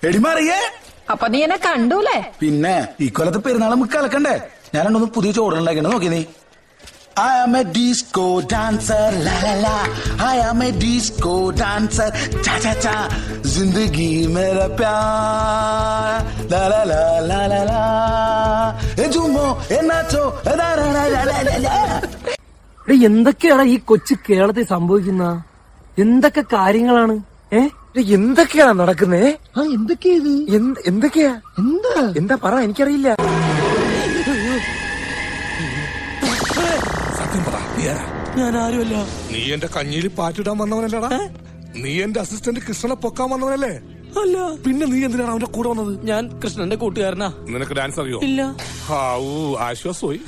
എടിമാറിയേ. അപ്പൊ നീ എന്നെ കണ്ടൂലേ? പിന്നെ ഈ കൊല്ലത്തെ പെരുന്നാൾ നമുക്ക് കലക്കണ്ടേ? ഞാൻ രണ്ടൊന്ന് പുതിയ ചോറുണ്ടാക്കണ്ട. നോക്കി നീ. I am a disco dancer, la la la. I am a disco dancer, cha cha cha. जिंदगी मेरा प्यार, la la la la la la. ए झूमो, ए नाचो, ए la la la la la la. എന്തൊക്കെയാണ് ഈ കൊച്ചു കേരളത്തിൽ സംഭവിക്കുന്ന? എന്തൊക്കെ കാര്യങ്ങളാണ്? എന്തൊക്കെയാണ് നടക്കുന്നേ? എന്തൊക്കെയാ ഇത്? എന്തൊക്കെയാ? എന്താ പറ, എനിക്കറിയില്ല. ഞാൻ ആരുമല്ല. നീ എന്റെ കഞ്ഞിയിൽ പാറ്റിടാൻ വന്നവനല്ലടാ. നീ എന്റെ അസിസ്റ്റന്റ് കൃഷ്ണനെ പൊക്കാൻ വന്നവനല്ലേ? അല്ല. പിന്നെ നീ എന്തിനാണ് അവന്റെ കൂടെ വന്നത്? ഞാൻ കൃഷ്ണന്റെ കൂട്ടുകാരനാ. നിനക്ക് ഡാൻസ് അറിയോ? ഇല്ല. ആശ്വാസമായി.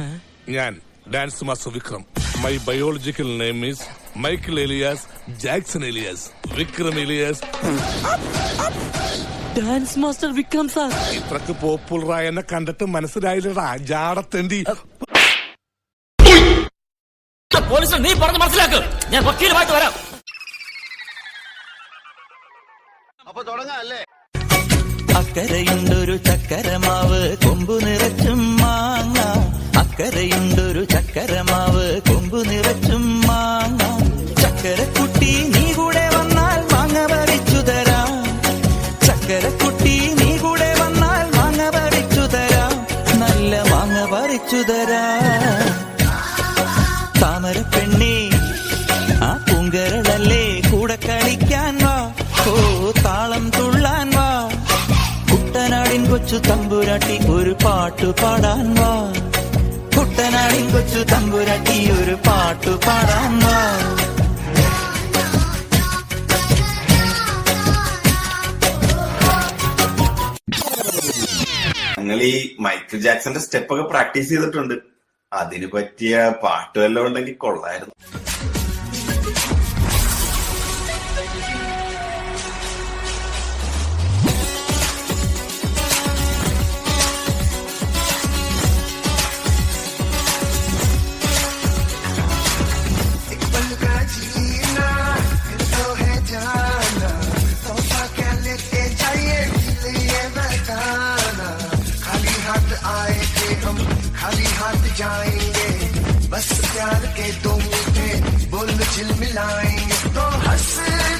ഞാൻ dance master Vikram. My biological name is Michael alias Jackson alias Vikram alias. Dance master Vikram sir. ഇത്രക്ക് പോപ്പുലറായ എന്നെ കണ്ടിട്ട് മനസ്സിലായില്ലടാ ജാടത്തേണ്ടി. പോലീസ് നീ പറഞ്ഞ് മനസ്സിലാക്ക്. ഞാൻ വക്കീലുമായിട്ട് വരാം. അപ്പൊ തുടങ്ങാല്ലേ? അക്കരയുണ്ടൊരു ചക്കരമാവ് കൊമ്പു നിറച്ചും മാങ്ങ. അക്കരയുണ്ടൊരു ചക്കരമാവ് കൊമ്പു നിറച്ചും മാങ്ങ. ചക്കരക്കുട്ടി നീ കൂടെ വന്നാൽ മാങ്ങ പറിച്ചു തരാം. ചക്കരക്കുട്ടി നീ കൂടെ വന്നാൽ മാങ്ങ പറിച്ചു തരാം. നല്ല മാങ്ങ പറിച്ചു തരാം. താമരപ്പെണ്ണി ആ പൂങ്കരളല്ലേ കൂടെ കളിക്കാൻ വാ. ഓ താളം തുള്ളാൻ വാ. കുട്ടനാടിൻ കൊച്ചു തമ്പുരാട്ടി ഒരു പാട്ടു പാടാൻ വാ. കുട്ടനാടിൻ കൊച്ചു തമ്പുരാട്ടി ഒരു പാട്ടു പാടാൻ വാ. ഞങ്ങൾ ഈ മൈക്കിൾ ജാക്സന്റെ സ്റ്റെപ്പൊക്കെ പ്രാക്ടീസ് ചെയ്തിട്ടുണ്ട്. അതിന് പറ്റിയ പാട്ട് വല്ലതും ഉണ്ടെങ്കിൽ കൊള്ളായിരുന്നു. खाली हाथ जाएंगे बस प्यार के दो मीठे बोल झिलमिलाएंगे तो हंस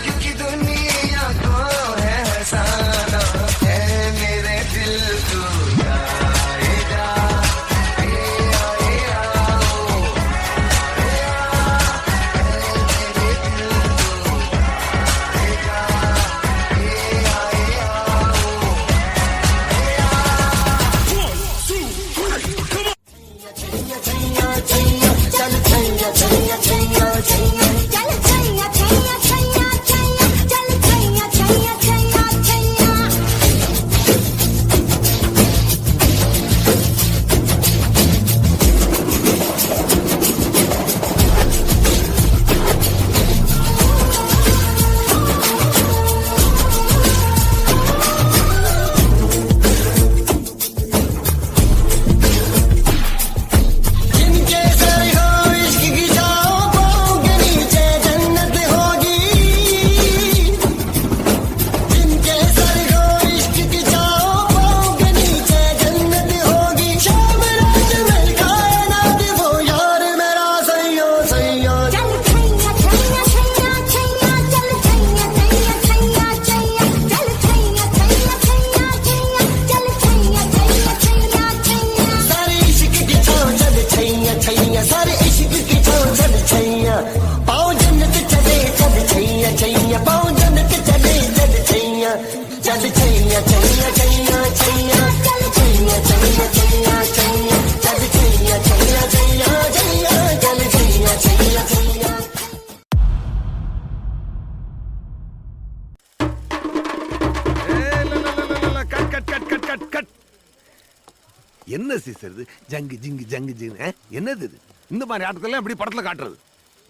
क्योंकि दुनिया को है हंसाना है मेरे दिल को आएगा என்ன சீசர் இது? ஜங்கு ஜிங்கு ஜங்கு ஜிங்கு என்னது இது? இந்த மாதிரி ஆட்டத்தெல்லாம் எப்படி படத்துல காட்டுறது?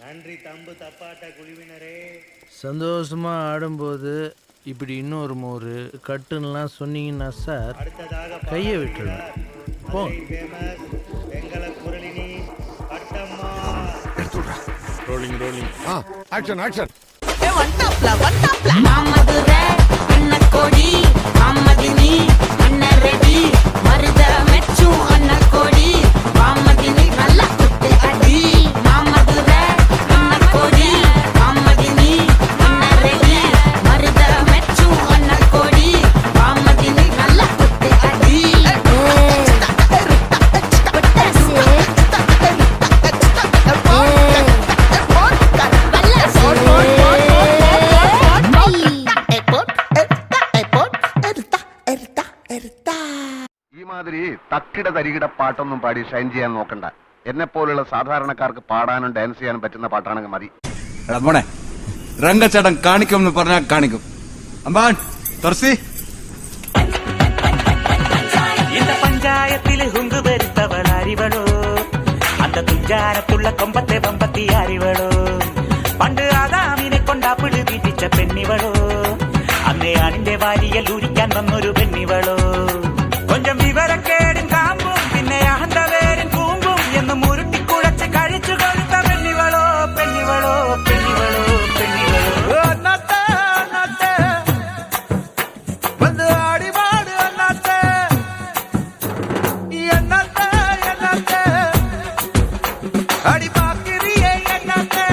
நன்றி தம்பு தப்பாட்ட குழுவினரே. சந்தோஷமா ஆடும்போது இப்படி இன்னொரு மோரு கட்டுன்னெலாம் சொன்னீங்கன்னா சார் கையை விட்டுருவேன். போ. வெங்கல குரலினி கட்டம்மா. Rolling rolling. Action action. On டாப்ல അന്നക്കോടി അമ്മദിനി അന്നരടി മരുത മെച്ചു അന്നക്കോടി അമ്മദിനി നല്ല കുട്ടി അടി മാമധുര അന്നക്കോടി അമ്മദിനി അന്നരടി മരുത മെച്ചു അന്നക്കോടി അമ്മദിനി നല്ല കുട്ടി അടി ഈ മാതിരി തക്കിട തരികിട പാട്ടൊന്നും പാടി ഷൈൻ ചെയ്യാൻ നോക്കണ്ട. എന്നെ പോലുള്ള സാധാരണക്കാർക്ക് പാടാനും ഡാൻസ് ചെയ്യാനും പറ്റുന്ന പാട്ടാണെങ്കിൽ മതി. മോനെ രംഗച്ചേട്ടൻ കാണിക്കും എന്ന് പറഞ്ഞാൽ കാണിക്കും. അമ്പാൻ തുറസി இந்த பஞ்சாயத்தில் ஹுங்கு பெருத்தவள் அறிவளோ அந்த துஞ்சாரத்துள்ள கொம்பத்தை வம்பத்தி அறிவளோ പണ്ട് ആദാമിനെ കൊണ്ടാപ്പിള് വീട്ടിച്ച പെണ്ണിവളോ അന്നേ അണിന്റെ വാരിയൽ ഊരിക്കാൻ വന്നൊരു പെണ്ണിവളോ കൊഞ്ചം വിവരക്കേടും കാമ്പും പിന്നെ അഹന്തവേരും കൂമ്പും എന്ന് മുരുട്ടിക്കുഴച്ച് കഴിച്ചു കൊടുത്ത പെണ്ണിവളോ പെണ്ണിവളോ പെണ്ണിവളോ പെണ്ണിവളോ അന്നത്തെ അന്നത്തെ വന്ന് ആടിപാട് അന്നത്തെ എന്നത്തെ എന്നത്തെ അടിപാക്കിരിയെ എന്നത്തെ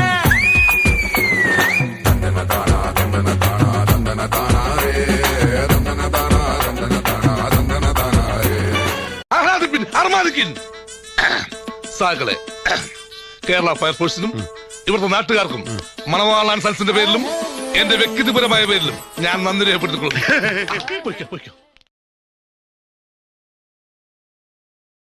സാകളെ കേരള ഫയർഫോഴ്സിനും ഇവിടുത്തെ നാട്ടുകാർക്കും മണവാളാൻ സൽസിന്റെ പേരിലും എന്റെ വ്യക്തിപരമായ പേരിലും ഞാൻ നന്ദി രേഖപ്പെടുത്തിക്കൊള്ളുന്നു.